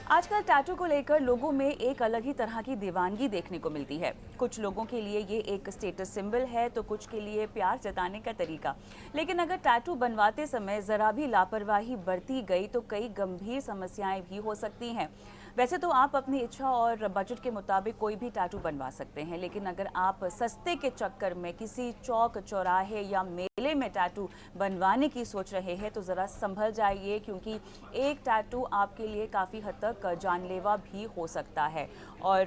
आजकल टैटू को लेकर लोगों में एक अलग ही तरह की दीवानगी देखने को मिलती है। कुछ लोगों के लिए ये एक स्टेटस सिंबल है तो कुछ के लिए प्यार जताने का तरीका। लेकिन अगर टैटू बनवाते समय ज़रा भी लापरवाही बरती गई तो कई गंभीर समस्याएं भी हो सकती हैं। वैसे तो आप अपनी इच्छा और बजट के मुताबिक कोई भी टैटू बनवा सकते हैं, लेकिन अगर आप सस्ते के चक्कर में किसी चौक चौराहे या मेले में टैटू बनवाने की सोच रहे हैं तो ज़रा संभल जाइए, क्योंकि एक टैटू आपके लिए काफ़ी हद तक जानलेवा भी हो सकता है। और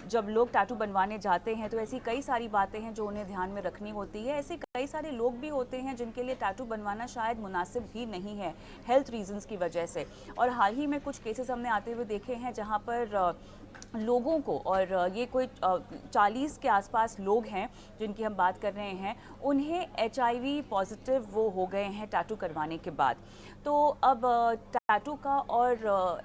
जब लोग टैटू बनवाने जाते हैं तो ऐसी कई सारी बातें हैं जो उन्हें ध्यान में रखनी होती है। ऐसे कई सारे लोग भी होते हैं जिनके लिए टैटू बनवाना शायद मुनासिब भी नहीं है, हेल्थ रीजंस की वजह से। और हाल ही में कुछ केसेस हमने आते हुए देखे हैं जहां पर लोगों को, और ये कोई 40 के आसपास लोग हैं जिनकी हम बात कर रहे हैं, उन्हें HIV पॉजिटिव वो हो गए हैं टैटू करवाने के बाद। तो अब टैटू का और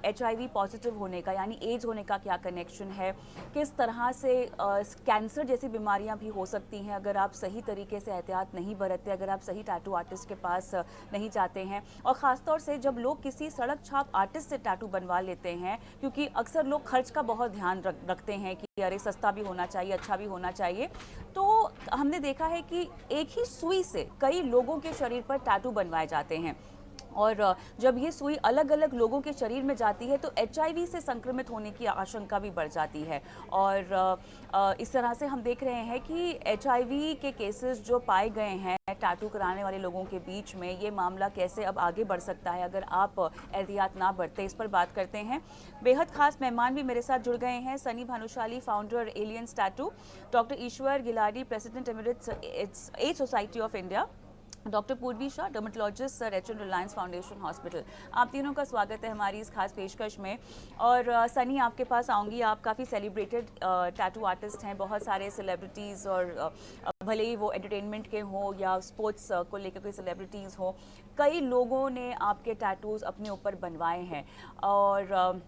HIV पॉजिटिव होने का यानी एड्स होने का क्या कनेक्शन है, किस तरह से कैंसर जैसी बीमारियां भी हो सकती हैं अगर आप सही तरीके से एहतियात नहीं बरतते, अगर आप सही टैटू आर्टिस्ट के पास नहीं जाते हैं। और ख़ासतौर से जब लोग किसी सड़क छाप आर्टिस्ट से टैटू बनवा लेते हैं, क्योंकि अक्सर लोग खर्च का बहुत ध्यान रखते हैं कि अरे सस्ता भी होना चाहिए, अच्छा भी होना चाहिए। तो हमने देखा है कि एक ही सुई से कई लोगों के शरीर पर टैटू बनवाए जाते हैं। और जब ये सुई अलग अलग लोगों के शरीर में जाती है तो HIV से संक्रमित होने की आशंका भी बढ़ जाती है। और इस तरह से हम देख रहे हैं कि HIV के केसेस जो पाए गए हैं टैटू कराने वाले लोगों के बीच में, ये मामला कैसे अब आगे बढ़ सकता है अगर आप एहतियात ना बरतें, इस पर बात करते हैं। बेहद खास मेहमान भी मेरे साथ जुड़ गए हैं। Sunny Bhanushali, founder aliens tattoo, doctor Ishwar Giladi, president emeritus AIDS society of India, doctor Purvi Shah, dermatologist, Sir H N Reliance foundation hospital. आप तीनों का स्वागत है हमारी इस खास पेशकश में। और सनी, आपके पास आऊँगी। आप काफ़ी सेलिब्रेटेड टैटू आर्टिस्ट हैं, बहुत सारे सेलिब्रिटीज़, और भले ही वो एंटरटेनमेंट के हों या स्पोर्ट्स को लेकर कोई सेलिब्रिटीज़ हों, कई लोगों ने आपके टैटूज़ अपने ऊपर बनवाए हैं। और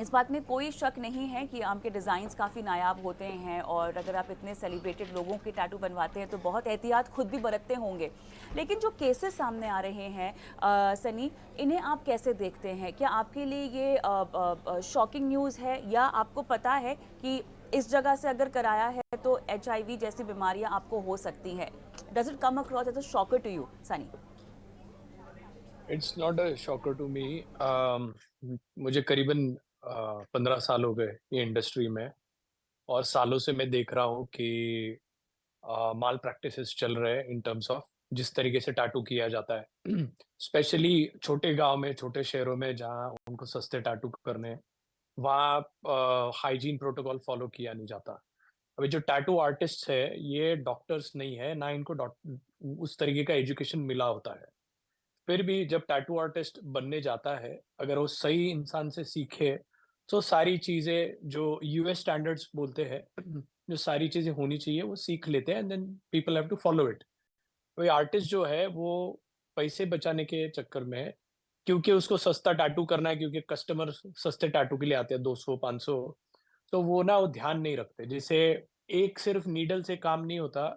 इस बात में कोई शक नहीं है कि आपके डिज़ाइंस काफ़ी नायाब होते हैं, और अगर आप इतने सेलिब्रेटेड लोगों के टैटू बनवाते हैं तो बहुत एहतियात खुद भी बरतते होंगे। लेकिन जो केसेस सामने आ रहे हैं सनी, इन्हें आप कैसे देखते हैं? क्या आपके लिए ये शॉकिंग न्यूज़ है, या आपको पता है कि इस जगह से अगर कराया है तो HIV जैसी बीमारियां आपको हो सकती हैं? Does it come across as a shocker to you, Sunny? It's not a shocker to me. मुझे करीबन 15 साल हो गए ये इंडस्ट्री में, और सालों से मैं देख रहा हूँ कि माल प्रैक्टिसेस चल रहे हैं इन टर्म्स ऑफ जिस तरीके से टैटू किया जाता है। स्पेशली छोटे गांव में, छोटे शहरों में, जहाँ उनको सस्ते टैटू करने हैं, वहाँ हाइजीन प्रोटोकॉल फॉलो किया नहीं जाता। अभी जो टैटू आर्टिस्ट है, ये डॉक्टर्स नहीं है, ना इनको उस तरीके का एजुकेशन मिला होता है। फिर भी जब टैटू आर्टिस्ट बनने जाता है, अगर वो सही इंसान से सीखे, तो सारी चीज़ें जो यूएस स्टैंडर्ड्स बोलते हैं, जो सारी चीज़ें होनी चाहिए, वो सीख लेते हैं, and then people have to follow it. कोई आर्टिस्ट जो है, वो पैसे बचाने के चक्कर में, क्योंकि उसको सस्ता टैटू करना है, क्योंकि कस्टमर सस्ते टैटू के लिए आते हैं 200-500, तो वो ना वो ध्यान नहीं रखते। जैसे एक सिर्फ नीडल से काम नहीं होता।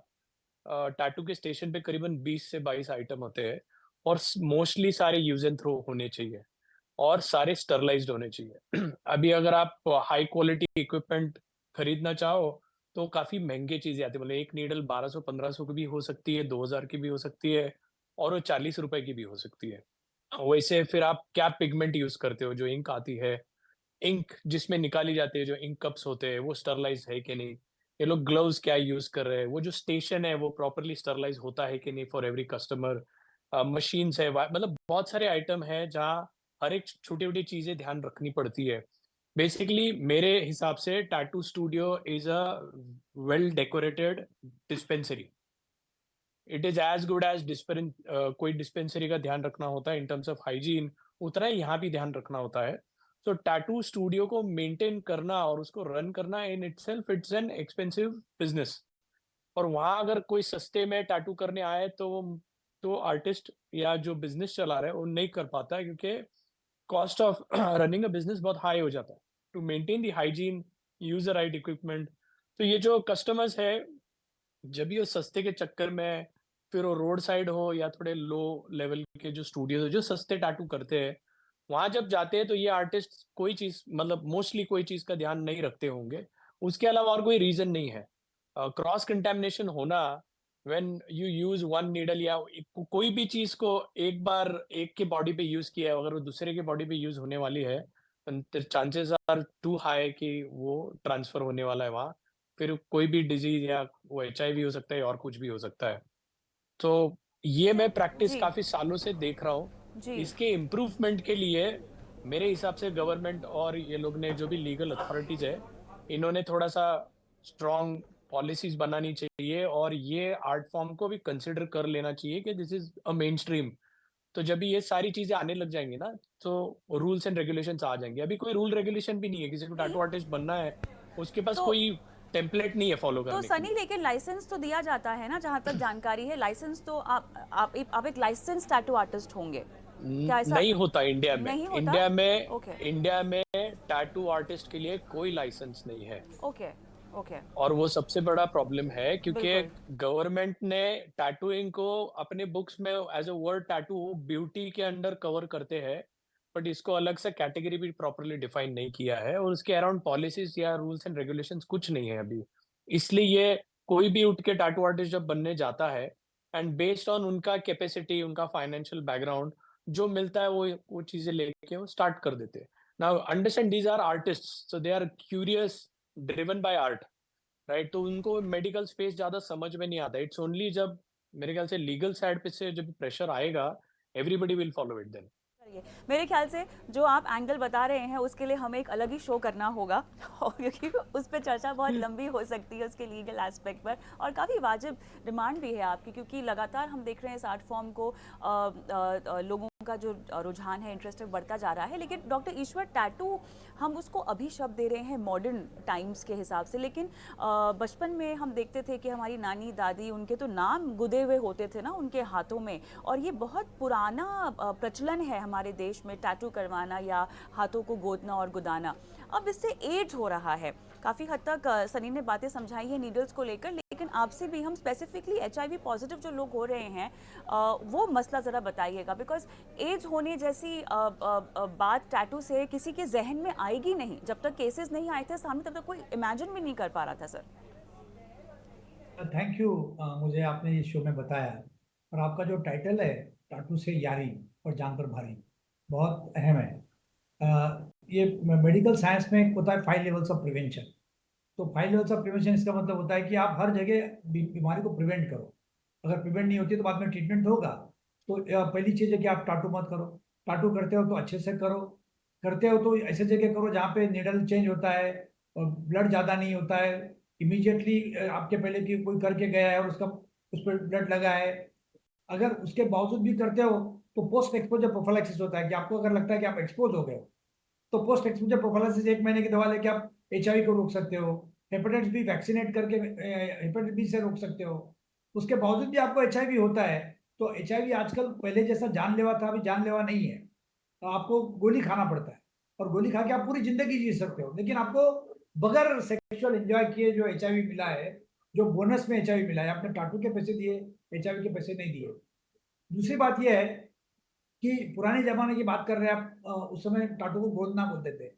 टैटू के स्टेशन पे करीबन 20 से 22 आइटम होते हैं, और मोस्टली सारे यूज एंड थ्रो होने चाहिए, और सारे स्टरलाइज्ड होने चाहिए। अभी अगर आप हाई क्वालिटी इक्विपमेंट खरीदना चाहो, तो काफी महंगे चीजें आती है। मतलब एक नीडल 1200-1500 की भी हो सकती है, 2000 की भी हो सकती है, और वो 40 रुपए की भी हो सकती है। वैसे फिर आप क्या पिगमेंट यूज करते हो? जो इंक आती है, इंक जिसमें निकाली जाती है, जो इंक कप्स होते हैं, वो स्टरलाइज है कि नहीं? ये लोग ग्लव्स क्या यूज कर रहे हैं? वो जो स्टेशन है, वो प्रॉपर्ली स्टरलाइज होता है कि नहीं फॉर एवरी कस्टमर? मशीन्स है, मतलब बहुत सारे आइटम है जहाँ हर एक छोटी छोटी चीजें ध्यान रखनी पड़ती है। बेसिकली मेरे हिसाब से tattoo studio is a well decorated dispensary. It is as good as कोई डिस्पेंसरी का ध्यान रखना होता है इन टर्म्स ऑफ हाइजीन, उतना ही यहाँ भी ध्यान रखना होता है। तो टैटू स्टूडियो को मेंटेन करना और उसको रन करना in itself it's an expensive business. और वहाँ अगर कोई सस्ते में टैटू करने आए, तो आर्टिस्ट या जो बिजनेस चला रहा है वो नहीं कर पाता है, क्योंकि cost of running a business बहुत हाई हो जाता है to maintain the hygiene, use the right equipment. तो ये जो कस्टमर्स है, जब भी वो सस्ते के चक्कर में, फिर वो रोड साइड हो या थोड़े लो लेवल के जो स्टूडियोज जो सस्ते टैटू करते हैं, वहां जब जाते हैं तो ये आर्टिस्ट कोई चीज मतलब मोस्टली कोई चीज का ध्यान नहीं रखते होंगे, उसके अलावा और कोई रीजन नहीं है। क्रॉस कंटेमिनेशन होना, when you use one needle या कोई भी चीज को एक बार एक के बॉडी पे यूज किया है, अगर वो दूसरे के बॉडी पे यूज होने वाली है, चांसेस आर टू हाई कि वो ट्रांसफर होने वाला है वहाँ। फिर कोई भी डिजीज या वो HIV हो सकता है और कुछ भी हो सकता है। तो ये मैं प्रैक्टिस जी काफी सालों से देख रहा हूँ। जी इसके इम्प्रूवमेंट के लिए मेरे हिसाब से गवर्नमेंट और ये लोग ने जो भी लीगल अथॉरिटीज है, इन्होंने थोड़ा सा स्ट्रॉन्ग पॉलिसीज बनानी चाहिए और ये आर्ट फॉर्म को भी कंसिडर कर लेना चाहिए कि this is a main stream. तो जब भी ये सारी चीजें आने लग जाएंगी ना, तो रूल्स एंड रेगुलेशंस आ जाएंगे। अभी कोई रूल रेगुलेशन भी नहीं है, किसी को टैटू आर्टिस्ट बनना है उसके पास तो कोई टेम्पलेट नहीं है फॉलो करने के सनी, लिए। लेकिन लाइसेंस तो दिया जाता है ना, जहाँ तक जानकारी है लाइसेंस तो आप एक लाइसेंस टैटू आर्टिस्ट होंगे, क्या ऐसा नहीं होता इंडिया में। नहीं होता? ओके इंडिया में टैटू आर्टिस्ट के लिए कोई लाइसेंस नहीं है। Okay okay. और वो सबसे बड़ा प्रॉब्लम है क्योंकि बिल्कुल। गवर्नमेंट ने टैटूइंग को अपने बुक्स में as a word tattoo beauty के अंडर कवर करते हैं, बट इसको अलग से कैटेगरी भी प्रॉपरली डिफाइन नहीं किया है और उसके अराउंड पॉलिसीज या रूल्स एंड रेगुलेशंस कुछ नहीं है अभी। इसलिए ये कोई भी उठ के टैटू आर्टिस्ट जब बनने जाता है, एंड बेस्ड ऑन उनका कैपेसिटी, उनका फाइनेंशियल बैकग्राउंड जो मिलता है, वो चीजें लेके वो स्टार्ट कर देते हैं। Now understand, these are artist, so they are curious, driven by art, right. तो उनको मेडिकल स्पेस ज्यादा समझ में नहीं आता। इट्स ओनली जब मेरे ख्याल से लीगल साइड पे से जब प्रेशर आएगा, everybody will follow it then. करिए। मेरे ख्याल से जो आप एंगल बता रहे हैं उसके लिए हमें एक अलग ही शो करना होगा और क्योंकि उस पर चर्चा बहुत लंबी हो सकती है उसके लीगल एस्पेक्ट पर, और काफ़ी वाजिब डिमांड भी है आपकी, क्योंकि लगातार हम देख रहे हैं इस आर्ट फॉर्म को लोगों का जो रुझान है, इंटरेस्ट है, बढ़ता जा रहा है। लेकिन डॉक्टर ईश्वर, टैटू हम उसको अभी शब्द दे रहे हैं मॉडर्न टाइम्स के हिसाब से, लेकिन बचपन में हम देखते थे कि हमारी नानी दादी, उनके तो नाम गुदे हुए होते थे ना उनके हाथों में, और ये बहुत पुराना प्रचलन है हमारे देश में टैटू करवाना या हाथों को गोदना और गुदाना। अब इससे एज हो रहा है काफ़ी हद तक। सनी ने बातें समझाई हैं नीडल्स को लेकर, लेकिन आपसे भी हम स्पेसिफिकली HIV पॉजिटिव जो लोग हो रहे हैं वो मसला ज़रा बताइएगा, बिकॉज एज होने जैसी बात टैटू से किसी के जहन में आएगी नहीं। जब तक केसेस नहीं आए थे सामने तब तक कोई इमेजिन भी नहीं कर पा रहा था सर। Thank you. मुझे आपने इस शो में बताया, और आपका जो टाइटल है टाटू से यारी और जान पर भारी, बहुत अहम है। ये मेडिकल साइंस में एक होता है 5 लेवल्स ऑफ प्रिवेंशन। तो 5 लेवल्स ऑफ प्रिवेंशन इसका मतलब होता है कि आप हर जगह बीमारी को प्रिवेंट करो। अगर प्रिवेंट नहीं होती तो बाद में ट्रीटमेंट होगा। तो पहली चीज़ है कि आप टाटू मत करो। टाटू करते हो तो अच्छे से करो। करते हो तो ऐसे जगह करो जहाँ पे निडल चेंज होता है और ब्लड ज़्यादा नहीं होता है। इमीडिएटली आपके पहले की कोई करके गया है और उसका उस पर ब्लड लगा है, अगर उसके बावजूद भी करते हो तो पोस्ट एक्सपोजर प्रोफाइलैक्सिस होता है कि आपको अगर लगता है कि आप एक्सपोज हो गए हो तो पोस्ट एक्सपोजर प्रोफाइलैक्सिस 1 महीने की दवा लेके आप HIV को रोक सकते हो। हेपेटाइटिस बी वैक्सीनेट करके हेपेटाइटिस बी से रोक सकते हो। उसके बावजूद भी आपको HIV होता है तो HIV आजकल पहले जैसा जानलेवा था, अभी जानलेवा नहीं है। तो आपको गोली खाना पड़ता है, और गोली खा के आप पूरी जिंदगी जी सकते हो, लेकिन आपको बगैर सेक्सुअल एंजॉय किए जो HIV मिला है, जो बोनस में HIV मिला है, आपने टाटू के पैसे दिए, HIV के पैसे नहीं दिए। दूसरी बात यह है कि पुराने जमाने की बात कर रहे हैं आप, उस समय टाटू को गोदना बोलते थे,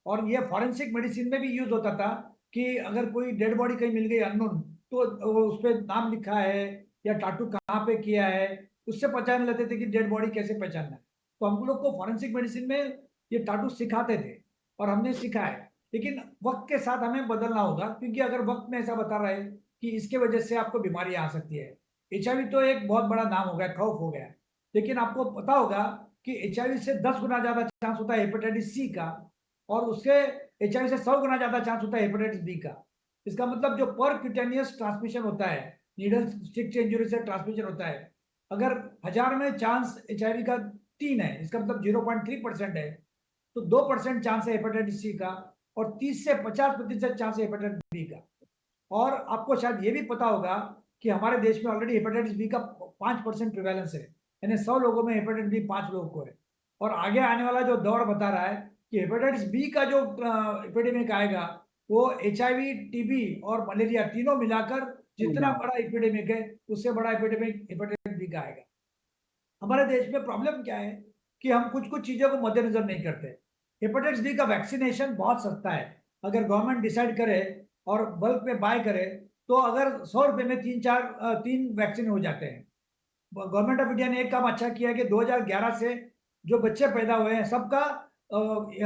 और ये फॉरेंसिक मेडिसिन में भी यूज होता था कि अगर कोई डेड बॉडी कहीं मिल गई अननोन, तो उस पर नाम लिखा है या टाटू कहाँ पे किया है, उससे पहचान लेते थे कि डेड बॉडी कैसे पहचानना है। तो हम लोग को फॉरेंसिक मेडिसिन में ये टाटू सिखाते थे और हमने सीखा है। लेकिन वक्त के साथ हमें बदलना होगा, क्योंकि अगर वक्त में ऐसा बता रहा है कि इसके वजह से आपको बीमारी आ सकती है। HIV तो एक बहुत बड़ा नाम हो गया, खौफ हो गया, लेकिन आपको पता होगा कि HIV से 10 गुना ज्यादा चांस होता है हेपेटाइटिस C का, और उसके HIV से 100 गुना ज्यादा चांस होता है हेपेटाइटिस B का। इसका मतलब जो परक्यूटेनियस ट्रांसमिशन होता है, नीडल स्टिक से इंजरी से ट्रांसमिशन होता है, अगर 1000 में चांस HIV का 3 है, इसका मतलब 0.3% है, तो 2% चांस है हेपेटाइटिस C का, और 30 से 50% चांस है हेपेटाइटिस B का। और आपको शायद ये भी पता होगा कि हमारे देश में ऑलरेडी हेपेटाइटिस बी का 5% प्रिवेलेंस है, यानी 100 लोगों में हेपेटाइटिस बी 5 लोगों को है। और आगे आने वाला जो दौर बता रहा है कि हेपेटाइटिस बी का जो एपिडेमिक आएगा वो HIV, TB और मलेरिया तीनों मिलाकर जितना बड़ा एपिडेमिक है, उससे बड़ा एपिडेमिक हेपेटाइटिस बी का आएगा। हमारे देश में प्रॉब्लम क्या है कि हम कुछ चीजों को मद्देनजर नहीं करते। हेपेटाइटिस बी का वैक्सीनेशन बहुत सस्ता है। अगर गवर्नमेंट डिसाइड करे और बल्क में बाय करे तो अगर 100 रुपए में 3 वैक्सीन हो जाते हैं। गवर्नमेंट ऑफ इंडिया ने एक काम अच्छा किया है कि 2011 से जो बच्चे पैदा हुए हैं सबका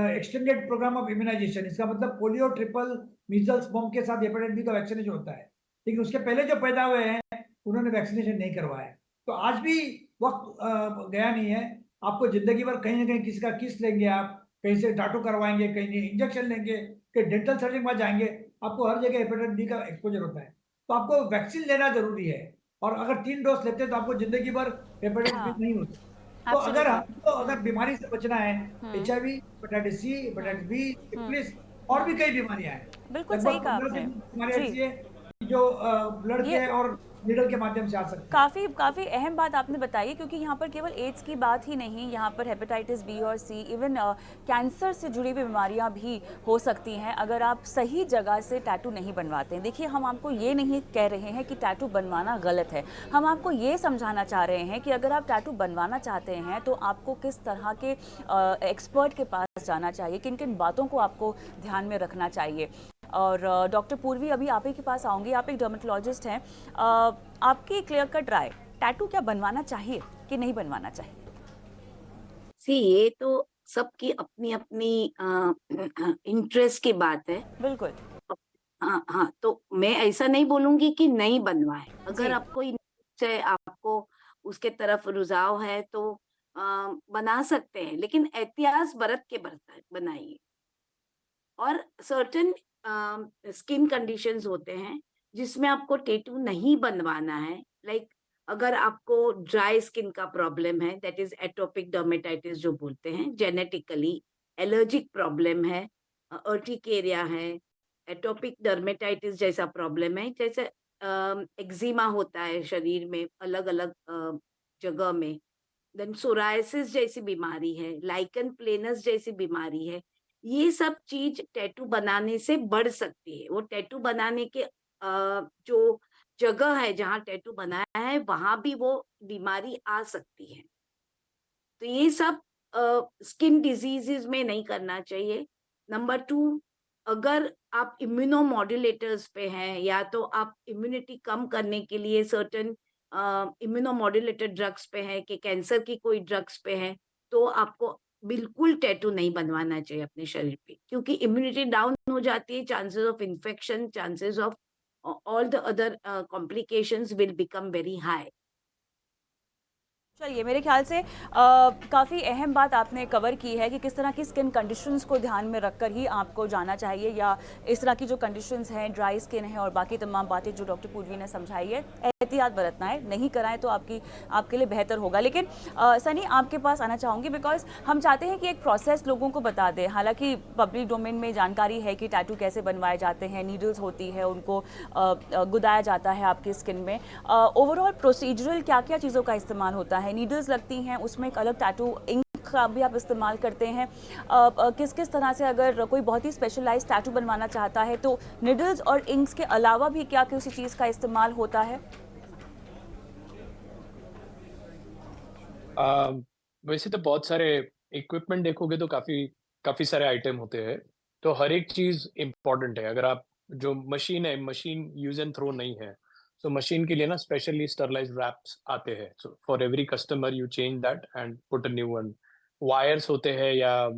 एक्सटेंडेड प्रोग्राम ऑफ इम्यूनाइजेशन, इसका मतलब पोलियो, ट्रिपल, मीजल्स, बम के साथ हेपेटाइटिस बी का वैक्सीनेशन होता है। लेकिन उसके पहले जो पैदा हुए हैं उन्होंने वैक्सीनेशन नहीं करवाया है। तो आज भी वक्त गया नहीं है। आपको जिंदगी भर कहीं ना कहीं किसी का किस लेंगे, आप कहीं से टाटू करवाएंगे, कहीं इंजेक्शन लेंगे, कहीं डेंटल सर्जन के पास जाएंगे, आपको हर जगह हेपेटाइटिस बी का एक्सपोजर होता है। तो आपको वैक्सीन लेना जरूरी है। और अगर 3 डोज लेते हैं तो आपको जिंदगी भर हेपेटाइटिस बी हाँ, नहीं होता। तो अगर एब्सोल्युटली। हमको अगर बीमारी से बचना है, हुँ, HIV, hepatitis C, hepatitis B, हुँ, सिफिलिस और हुँ। भी कई बीमारियां हैं। बिल्कुल सही लगभग कहा 15 से आपने। 20 बीमारियां जी, ऐसी है जो ब्लड ये के और नीडल के माध्यम से आ सकती है। काफ़ी काफ़ी अहम बात आपने बताई है, क्योंकि यहाँ पर केवल एड्स की बात ही नहीं, यहाँ पर हेपेटाइटिस बी और सी, इवन कैंसर से जुड़ी हुई बीमारियाँ भी हो सकती हैं अगर आप सही जगह से टैटू नहीं बनवाते हैं। देखिए, हम आपको ये नहीं कह रहे हैं कि टैटू बनवाना गलत है, हम आपको ये समझाना चाह रहे हैं कि अगर आप टैटू बनवाना चाहते हैं तो आपको किस तरह के एक्सपर्ट के पास जाना चाहिए, किन किन बातों को आपको ध्यान में रखना चाहिए। और डॉक्टर पूर्वी, अभी आप ही के पास आऊँगी, आप एक डर्मेटोलॉजिस्ट हैं। आपकी क्लियर कट राय, टैटू क्या बनवाना चाहिए कि नहीं बनवाना चाहिए? सी ये तो सबकी अपनी अपनी इंटरेस्ट की बात है। बिल्कुल। हाँ हाँ, तो मैं ऐसा नहीं बोलूंगी कि नहीं बनवाए। अगर जी। आपको इंटरेस्ट है, आपको उसके तरफ रुझाव है तो बना सकते हैं, लेकिन एहतियात बरत के बनाइए। और सर्टेन स्किन कंडीशंस होते हैं जिसमें आपको टैटू नहीं बनवाना है। लाइक अगर आपको ड्राई स्किन का प्रॉब्लम है, दैट इज एटोपिक डर्मेटाइटिस जो बोलते हैं, जेनेटिकली एलर्जिक प्रॉब्लम है, अर्टिकेरिया है, एटोपिक डर्मेटाइटिस जैसा प्रॉब्लम है, जैसे एक्जिमा होता है शरीर में अलग अलग जगह में, देन सोरायसिस जैसी बीमारी है, लाइकन प्लेनस जैसी बीमारी है। ये सब चीज टैटू बनाने से बढ़ सकती है। वो टैटू बनाने के जो जगह है जहाँ टैटू बनाया है वहां भी वो बीमारी आ सकती है। तो ये सब स्किन डिजीजेस में नहीं करना चाहिए। नंबर 2, अगर आप इम्यूनोमॉड्यूलेटर्स पे हैं या तो आप इम्यूनिटी कम करने के लिए सर्टेन इम्यूनोमॉड्यूलेटर ड्रग्स पे हैं, कि कैंसर की कोई ड्रग्स पे है, तो आपको बिल्कुल टैटू नहीं बनवाना चाहिए अपने शरीर पे, क्योंकि इम्यूनिटी डाउन हो जाती है, chances of infection, chances of all the other complications will become very high. चलिए, मेरे ख्याल से काफ़ी अहम बात आपने कवर की है कि किस तरह की स्किन कंडीशंस को ध्यान में रखकर ही आपको जाना चाहिए, या इस तरह की जो कंडीशंस हैं, ड्राई स्किन है और बाकी तमाम बातें जो डॉक्टर पूर्वी ने समझाई है, एहतियात बरतना है, नहीं कराएं तो आपके लिए बेहतर होगा। लेकिन सनी, आपके पास आना चाहूँगी, बिकॉज हम चाहते हैं कि एक प्रोसेस लोगों को बता दें। हालांकि पब्लिक डोमेन में जानकारी है कि टैटू कैसे बनवाए जाते हैं, नीडल्स होती है, उनको गुदाया जाता है आपकी स्किन में। ओवरऑल प्रोसीजरल क्या क्या चीज़ों का इस्तेमाल होता है? नीडल्स लगती हैं, उसमें एक अलग टैटू इंक का भी आप इस्तेमाल करते हैं। किस किस तरह से अगर कोई बहुत ही स्पेशलाइज टैटू बनवाना चाहता है तो नीडल्स और इंक्स के अलावा भी क्या किसी चीज़ का इस्तेमाल होता है? वैसे तो बहुत सारे इक्विपमेंट देखोगे तो काफी काफी सारे आइटम होते हैं। तो हर एक चीज इम्पोर्टेंट है। अगर आप जो मशीन है, मशीन यूज एंड थ्रो नहीं है, तो मशीन के लिए ना स्पेशली स्टरलाइज्ड रैप्स आते हैं। So for every customer you change that and put a new one. Wires होते हैं या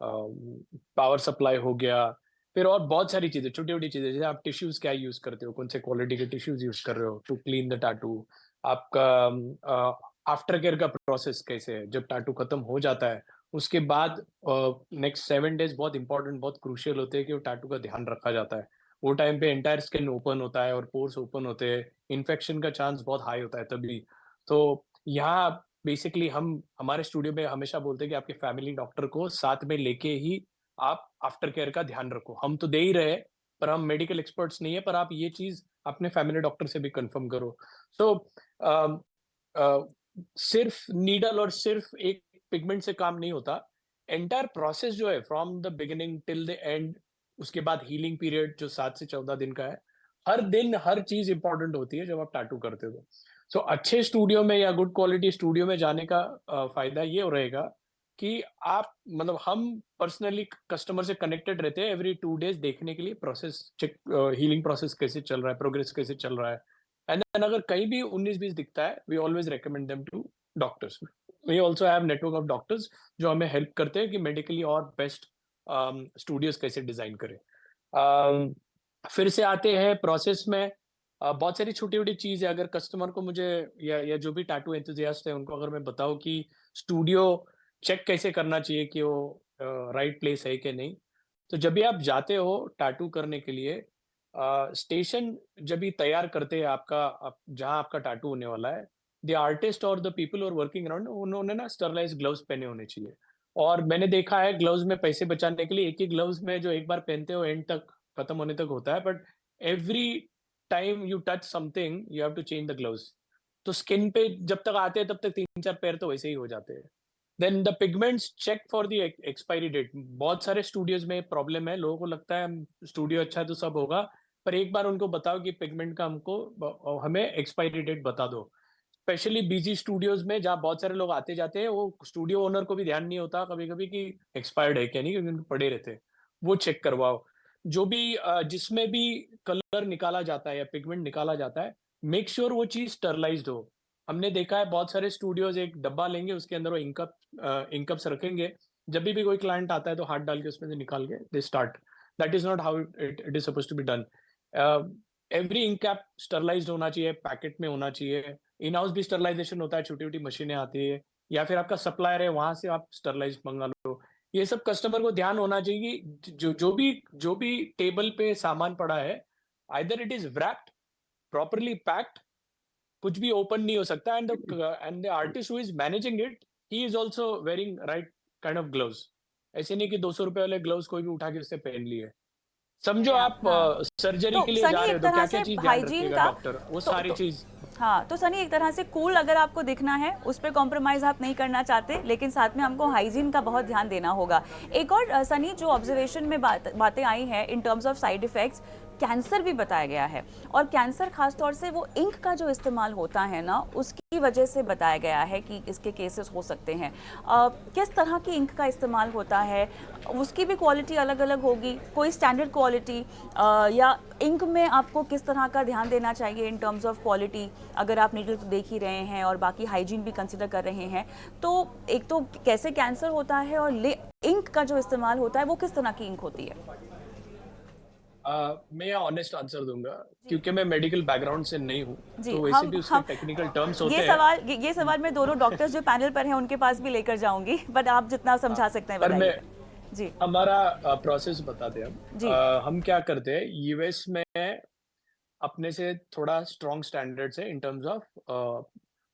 पावर सप्लाई हो गया, फिर और बहुत सारी चीजें, छोटी छोटी चीजें, जैसे आप टिश्यूज क्या यूज करते हो, कौन से क्वालिटी के टिश्यूज यूज कर रहे हो टू क्लीन द टैटू। आपका आफ्टर केयर का प्रोसेस कैसे है, जब टैटू खत्म हो जाता है उसके बाद नेक्स्ट 7 डेज बहुत इंपॉर्टेंट, बहुत क्रूशियल होते हैं कि वो टैटू का ध्यान रखा जाता है। वो टाइम पे एंटायर स्किन ओपन होता है और पोर्स ओपन होते हैं, इन्फेक्शन का चांस बहुत हाई होता है तभी। तो यहाँ बेसिकली हम हमारे स्टूडियो में हमेशा बोलते हैं कि आपके फैमिली डॉक्टर को साथ में लेके ही आप आफ्टर केयर का ध्यान रखो। हम तो दे ही रहे हैं, पर हम मेडिकल एक्सपर्ट्स नहीं है, पर आप ये चीज अपने फैमिली डॉक्टर से भी कंफर्म करो। सो सिर्फ नीडल और सिर्फ एक पिगमेंट से काम नहीं होता। एंटायर प्रोसेस जो है from the beginning till the end, उसके बाद हीलिंग पीरियड जो 7 से 14 दिन का है, हर दिन हर चीज इंपॉर्टेंट होती है जब आप टैटू करते हो। सो अच्छे स्टूडियो में या गुड क्वालिटी स्टूडियो में जाने का फायदा ये हो रहेगा कि आप मतलब हम पर्सनली कस्टमर से कनेक्टेड रहते हैं एवरी 2 डेज देखने के लिए प्रोसेस चेक, हीलिंग प्रोसेस कैसे चल रहा है, प्रोग्रेस कैसे चल रहा है। एंड देन अगर कहीं भी 19-20 दिखता है, we always recommend them to doctors. We also have network of doctors जो हमें हेल्प करते हैं कि मेडिकली और बेस्ट स्टूडियोज कैसे डिजाइन करें। um, फिर से आते हैं प्रोसेस में, बहुत सारी छोटी-छोटी चीज़ है। अगर कस्टमर को मुझे या जो भी टैटू एंथुसियास्ट है उनको अगर मैं बताऊँ कि स्टूडियो चेक कैसे करना चाहिए कि वो राइट प्लेस है कि नहीं। तो जब भी आप जाते हो टैटू करने के लिए, स्टेशन जब भी तैयार करते हैं आपका जहाँ आपका टैटू होने वाला है, द आर्टिस्ट और the people who are working around उन्होंने ना स्टरलाइज्ड ग्लव्स पहने होने चाहिए। और मैंने देखा है ग्लव्स में पैसे बचाने के लिए एक ही ग्लव्स में जो एक बार पहनते हो एंड तक खत्म होने तक होता है, but every time you touch something you have to change the gloves. तो स्किन पे जब तक आते हैं तब तक 3-4 पैर तो वैसे ही हो जाते हैं। Then the pigments check for the expiry date. बहुत सारे स्टूडियोज में प्रॉब्लम है, लोगों को लगता है स्टूडियो अच्छा है तो सब होगा, पर एक बार उनको बताओ कि पिगमेंट का हमें एक्सपायरी डेट बता दो। स्पेशली बिजी स्टूडियोज में जहाँ बहुत सारे लोग आते जाते हैं, वो स्टूडियो ओनर को भी ध्यान नहीं होता कभी कभी कि एक्सपायर्ड है क्या नहीं, क्योंकि उनको पड़े रहते हैं। वो चेक करवाओ। जो भी जिसमें भी कलर निकाला जाता है या पिगमेंट निकाला जाता है, मेक श्योर वो चीज स्टरलाइज्ड हो। हमने देखा है बहुत सारे स्टूडियोज एक डब्बा लेंगे, उसके अंदर वो इंकप्स रखेंगे। जब भी कोई क्लाइंट आता है तो हाथ डाल के उसमें से निकाल के दे start. That is not how it is suppose to be done. Every इंकैप स्टरलाइज्ड होना चाहिए, पैकेट में होना चाहिए। इन हाउस भी स्टरलाइजेशन होता है, छोटी छोटी मशीनें आती है, या फिर आपका सप्लायर है वहां से आप स्टरलाइज मंगा लो। ये सब कस्टमर को ध्यान होना चाहिए कि जो भी टेबल पे सामान पड़ा है, either it is wrapped, properly packed, कुछ भी ओपन नहीं हो सकता। And the artist who is managing it, he is also wearing right kind of gloves. ऐसे नहीं कि 200 रुपए वाले ग्लव्स कोई भी उठा के उससे पहन लिए। समझो आप हाँ। सर्जरी तो के लिए सनी जा रहे एक हो तो तरह क्या क्या से चीज ध्यान हाइजीन रखिएगा का डॉक्टर, वो तो, सारी तो चीज। हाँ, तो सनी एक तरह से कूल अगर आपको दिखना है उस पे कॉम्प्रोमाइज़ आप नहीं करना चाहते, लेकिन साथ में हमको हाइजीन का बहुत ध्यान देना होगा। एक और सनी जो ऑब्जर्वेशन में बातें आई हैं इन terms of side effects, cancer भी बताया गया है। और कैंसर खास तौर से वो इंक का जो इस्तेमाल होता है ना, उसकी वजह से बताया गया है कि इसके केसेस हो सकते हैं। किस तरह की इंक का इस्तेमाल होता है, उसकी भी क्वालिटी अलग अलग होगी, कोई स्टैंडर्ड क्वालिटी, या इंक में आपको किस तरह का ध्यान देना चाहिए इन टर्म्स ऑफ क्वालिटी, अगर आप नीडल तो देख ही रहे हैं और बाकी हाइजीन भी कंसिडर कर रहे हैं। तो एक तो कैसे कैंसर होता है, और इंक का जो इस्तेमाल होता है वो किस तरह की इंक होती है? मैं ऑनेस्ट आंसर दूंगा जी क्योंकि मैं मेडिकल बैकग्राउंड से नहीं हूँ। जी, तो वैसे भी उसके हम टेक्निकल टर्म्स ये होते हैं। सवाल ये सवाल मैं दोनों डॉक्टर्स जो पैनल पर हैं उनके पास भी लेकर जाऊंगी, बट आप जितना हाँ, समझा सकते हैं पर मैं बताइएगा। जी हमारा प्रोसेस बताते हैं हम। जी हम क्या करते हैं यूएस में, अपने से थोड़ा स्ट्रॉन्ग स्टैंडर्ड्स है इन टर्म्स ऑफ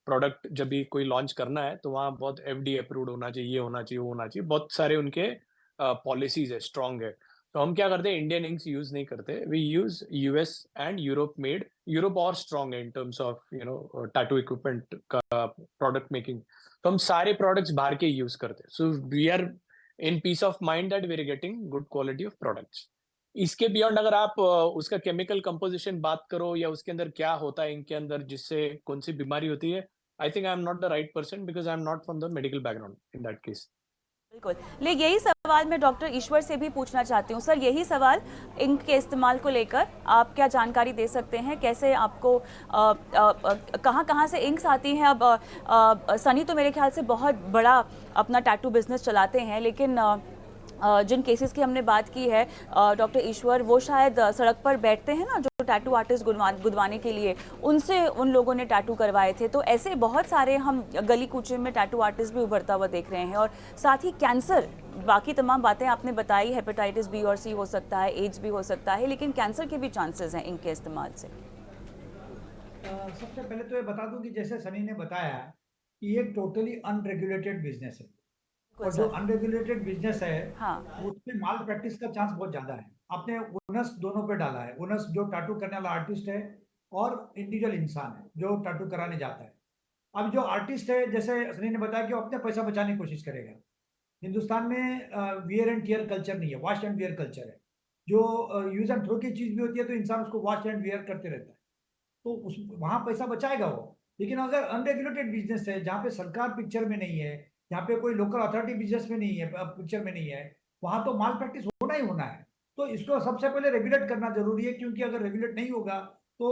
प्रोडक्ट। जब भी कोई लॉन्च करना है तो वहाँ बहुत एफडी अप्रूव्ड होना चाहिए, ये होना चाहिए, वो होना चाहिए, बहुत सारे उनके पॉलिसीज है, स्ट्रॉन्ग है। तो हम क्या करते हैं, इंडियन इंक्स यूज नहीं करते, we use US and Europe made. Europe और स्ट्रॉन्ग है in terms of tattoo equipment का प्रोडक्ट मेकिंग। तो हम सारे प्रोडक्ट्स बाहर के यूज करते हैं। So we are in peace of mind that we are getting good quality of products. इसके बियॉन्ड अगर आप उसका केमिकल कंपोजिशन बात करो या उसके अंदर क्या होता है इनके अंदर जिससे कौन सी बीमारी होती है, I think I am not the right person because I am not from the medical background in that case. बिल्कुल। ले यही सवाल मैं डॉक्टर ईश्वर से भी पूछना चाहती हूँ। सर, यही सवाल इंक के इस्तेमाल को लेकर आप क्या जानकारी दे सकते हैं, कैसे आपको कहाँ कहाँ से इंक्स आती हैं? अब सनी तो मेरे ख्याल से बहुत बड़ा अपना टैटू बिजनेस चलाते हैं, लेकिन जिन केसेस की हमने बात की है, डॉक्टर ईश्वर वो शायद सड़क पर बैठते हैं ना, जो टैटू आर्टिस्ट गुदवाने के लिए, उनसे उन लोगों ने टैटू करवाए थे। तो ऐसे बहुत सारे हम गली कूचे में टैटू आर्टिस्ट भी उभरता हुआ देख रहे हैं। और साथ ही कैंसर, बाकी तमाम बातें आपने बताई, हेपेटाइटिस बी और सी हो सकता है, एड्स भी हो सकता है, लेकिन कैंसर के भी चांसेस हैं इनके इस्तेमाल से। सबसे पहले तो ये बता दूं कि जैसे सनी ने बताया कि ये टोटली अनरेगुलेटेड बिजनेस है, बिल्कुल और जो सर। अनरेगुलेटेड बिजनेस है हाँ उसमें माल प्रैक्टिस का चांस बहुत ज्यादा है। आपने ओनस दोनों पे डाला है, ओनस जो टैटू करने वाला आर्टिस्ट है और इंडिविजुअल इंसान है जो टैटू कराने जाता है। अब जो आर्टिस्ट है, जैसे सनी ने बताया कि वो अपने पैसा बचाने की कोशिश करेगा। हिंदुस्तान में वियर एंड टियर कल्चर नहीं है, वॉश एंड वियर कल्चर है। जो यूज एंड थ्रो की चीज भी होती है तो इंसान उसको वॉश एंड वियर करते रहता है, तो उस वहां पैसा बचाएगा वो। लेकिन अगर अनरेगुलेटेड बिजनेस है, जहाँ पे सरकार पिक्चर में नहीं है, जहाँ पे कोई लोकल अथॉरिटी बिजनेस में नहीं है, पिक्चर में नहीं है, वहां तो माल प्रैक्टिस होना ही होना है। तो इसको सबसे पहले रेगुलेट करना जरूरी है, क्योंकि अगर रेगुलेट नहीं होगा तो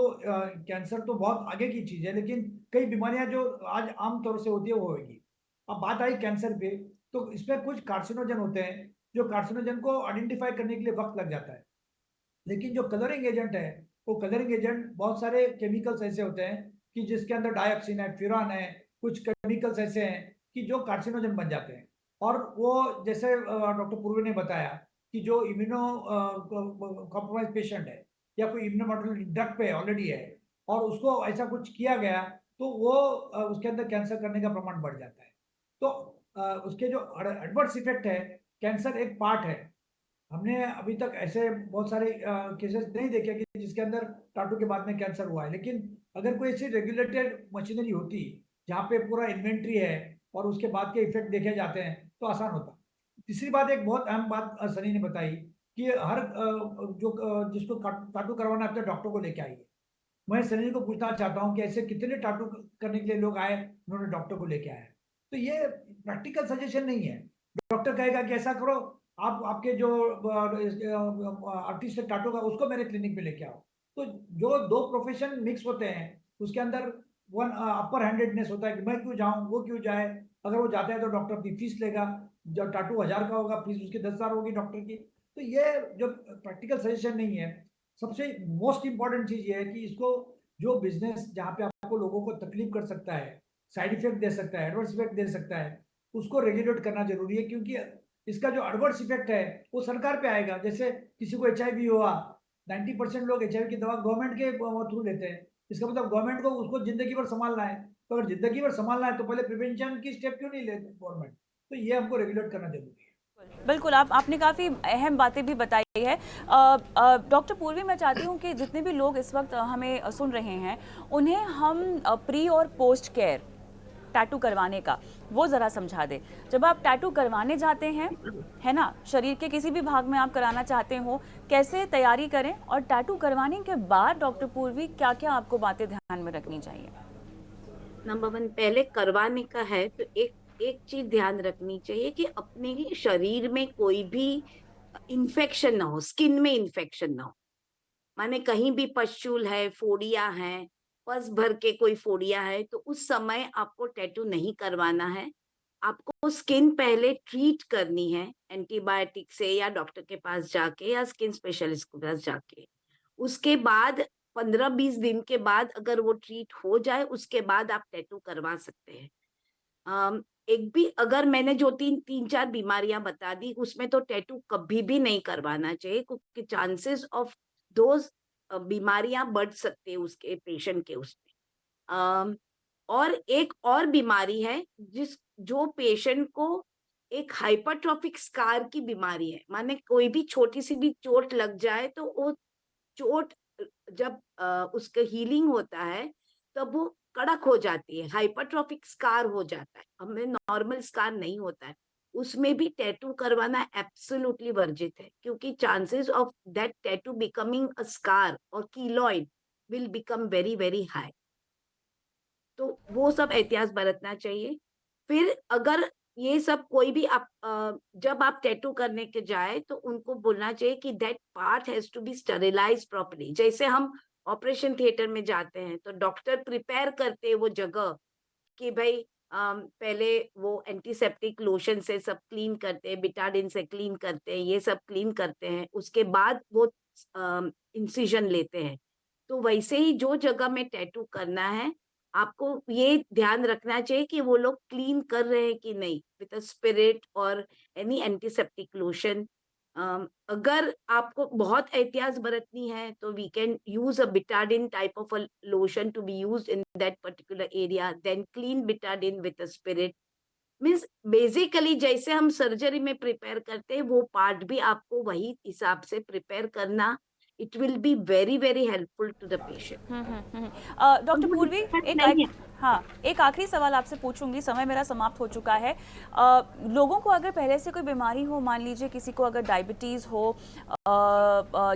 कैंसर तो बहुत आगे की चीज है, लेकिन कई बीमारियां जो आज आमतौर से होती है वो होगी। अब बात आई कैंसर पे, तो इसमें कुछ कार्सिनोजन होते हैं, जो कार्सिनोजन को आइडेंटिफाई करने के लिए वक्त लग जाता है। लेकिन जो कलरिंग एजेंट है, वो कलरिंग एजेंट बहुत सारे केमिकल्स ऐसे होते हैं कि जिसके अंदर डायऑक्सिन है, फ्यूरान है, कुछ केमिकल्स ऐसे हैं कि जो कार्सिनोजन बन जाते हैं। और वो जैसे डॉक्टर पूर्वी ने बताया कि जो इम्यूनो कॉम्प्रोमाइज पेशेंट है या कोई इम्यूनोमॉड्यूलेटर ड्रग पे ऑलरेडी है और उसको ऐसा कुछ किया गया, तो वो उसके अंदर कैंसर करने का प्रमाण बढ़ जाता है। तो उसके जो एडवर्स इफेक्ट है, कैंसर एक पार्ट है। हमने अभी तक ऐसे बहुत सारे केसेस नहीं देखे कि जिसके अंदर टाटू के बाद में कैंसर हुआ है, लेकिन अगर कोई ऐसी रेगुलेटेड मशीनरी होती जहाँ पे पूरा इन्वेंट्री है और उसके बाद के इफेक्ट देखे जाते हैं तो आसान होता। तीसरी बात, एक बहुत अहम बात सनी ने बताई कि हर जिसको टाटू करवाना है अपने डॉक्टर को लेके आइए। मैं सनी को पूछना चाहता हूँ कि ऐसे कितने टाटू करने के लिए लोग आए उन्होंने डॉक्टर को लेके आए? तो ये प्रैक्टिकल सजेशन नहीं है। डॉक्टर कहेगा कि ऐसा करो, आप आपके जो आर्टिस्ट है टाटू का उसको मेरे क्लिनिक पे लेके आओ। तो जो दो प्रोफेशन मिक्स होते हैं उसके अंदर वन अपर हैंडेडनेस होता है कि मैं क्यों जाऊं, वो क्यों जाए। अगर वो जाता है तो डॉक्टर अपनी फीस लेगा, जब टाटू 1000 का होगा फीस उसकी 10,000 होगी डॉक्टर की। तो ये जो प्रैक्टिकल सजेशन नहीं है। सबसे मोस्ट इंपॉर्टेंट चीज ये है कि इसको जो बिजनेस जहाँ पे आपको लोगों को तकलीफ कर सकता है, साइड इफेक्ट दे सकता है, एडवर्स इफेक्ट दे सकता है, उसको रेगुलेट करना जरूरी है। क्योंकि इसका जो एडवर्स इफेक्ट है वो सरकार पे आएगा। जैसे किसी को HIV हुआ, 90% लोग HIV की दवा गवर्नमेंट के थ्रू लेते हैं। इसका मतलब गवर्नमेंट को उसको जिंदगी भर संभालना है। तो अगर जिंदगी भर संभालना है तो पहले प्रिवेंशन की स्टेप क्यों नहीं लेते गवर्नमेंट? तो ये हमको रेगुलेट करना जरूरी है। बिल्कुल, आपने काफ़ी अहम बातें भी बताई है। डॉक्टर पूर्वी, मैं चाहती हूँ कि जितने भी लोग इस वक्त हमें सुन रहे हैं उन्हें हम प्री और पोस्ट केयर टैटू करवाने का वो ज़रा समझा दें। जब आप टैटू करवाने जाते हैं, है ना, शरीर के किसी भी भाग में आप कराना चाहते हो, कैसे तैयारी करें, और टैटू करवाने के बाद डॉक्टर पूर्वी क्या क्या आपको बातें ध्यान में रखनी चाहिए? नंबर 1, पहले करवाने का है तो एक एक चीज ध्यान रखनी चाहिए कि अपने शरीर में कोई भी इन्फेक्शन ना हो, स्किन में इन्फेक्शन ना हो। माने कहीं भी पस्चूल है, फोड़िया है, पस भर के कोई फोड़िया है, तो उस समय आपको टैटू नहीं करवाना है। आपको स्किन पहले ट्रीट करनी है एंटीबायोटिक से या डॉक्टर के पास जाके या स्किन स्पेशलिस्ट के पास जाके। उसके बाद 15-20 दिन के बाद अगर वो ट्रीट हो जाए उसके बाद आप टैटू करवा सकते हैं। एक भी अगर मैंने जो तीन चार बीमारियां बता दी उसमें तो टैटू कभी भी नहीं करवाना चाहिए, क्योंकि चांसेस ऑफ दोज बीमारियां बढ़ सकते हैं उसके पेशेंट के उसमें। अम, और एक और बीमारी है जिस जो पेशेंट को एक हाइपरट्रॉफिक स्कार की बीमारी है। माने कोई भी छोटी सी भी चोट लग जाए तो वो चोट जब उसका हीलिंग होता है तब वो कड़क हो जाती है, हाइपरट्रॉफिक स्कार हो जाता है, हमें नॉर्मल स्कार नहीं होता है। उसमें भी टैटू करवाना एब्सोल्युटली वर्जित है, क्योंकि chances of that tattoo becoming a scar और keloid will become very very high. तो वो सब एहतियात बरतना चाहिए। फिर अगर ये सब कोई भी आप जब आप टैटू करने के जाए तो उनको बोलना चाहिए कि that part has to be sterilise properly. जैसे हम ऑपरेशन थिएटर में जाते हैं तो डॉक्टर प्रिपेयर करते हैं वो जगह कि भाई पहले वो एंटीसेप्टिक लोशन से सब क्लीन करते हैं, बिटाडिन से क्लीन करते हैं, ये सब क्लीन करते हैं, उसके बाद वो इंसिजन लेते हैं। तो वैसे ही जो जगह में टैटू करना है आपको ये ध्यान रखना चाहिए कि वो लोग क्लीन कर रहे हैं कि नहीं विद स्पिरिट और एनी एंटीसेप्टिक लोशन। अगर आपको बहुत एहतियात बरतनी है तो we can use a Betadine type of a lotion to be used in that particular area, then clean Betadine with a spirit. Means basically जैसे हम सर्जरी में प्रिपेयर करते हैं वो पार्ट भी आपको वही हिसाब से प्रिपेयर करना it will be very, very helpful to the patient. Doctor पूर्वी नहीं है। एक आखिरी सवाल आपसे पूछूंगी, समय मेरा समाप्त हो चुका है। लोगों को अगर पहले से कोई बीमारी हो, मान लीजिए किसी को अगर डायबिटीज़ हो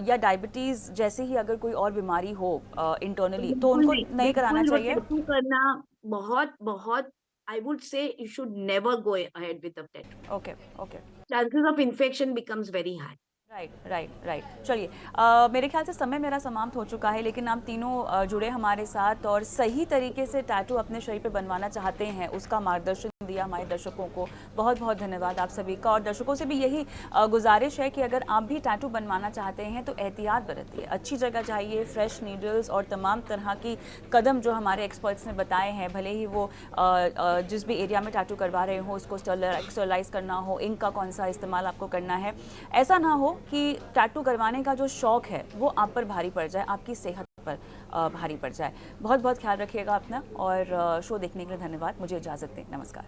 या डायबिटीज़ जैसे ही अगर कोई और बीमारी हो इंटरनली, तो उनको नहीं कराना चाहिए? टैटू करना बहुत I would say you should never go ahead with the tattoo. Okay okay, Chances of infection becomes very high. Right. चलिए, मेरे ख्याल से समय मेरा समाप्त हो चुका है, लेकिन आप तीनों जुड़े हमारे साथ और सही तरीके से टैटू अपने शरीर पे बनवाना चाहते हैं, उसका मार्गदर्शन दिया हमारे दर्शकों को। बहुत बहुत धन्यवाद आप सभी का। और दर्शकों से भी यही गुजारिश है कि अगर आप भी टैटू बनवाना चाहते हैं तो एहतियात बरतिए, अच्छी जगह जाइए, फ्रेश नीडल्स और तमाम तरह की कदम जो हमारे एक्सपर्ट्स ने बताए हैं, भले ही वो जिस भी एरिया में टैटू करवा रहे हो उसको स्टरलाइज करना हो, इंक का कौन सा इस्तेमाल आपको करना है, ऐसा ना हो कि टैटू करवाने का जो शौक है वो आप पर भारी पड़ जाए, आपकी सेहत पर भारी पड़ जाए। बहुत बहुत ख्याल रखिएगा अपना, और शो देखने के लिए धन्यवाद। मुझे इजाज़त दें, नमस्कार।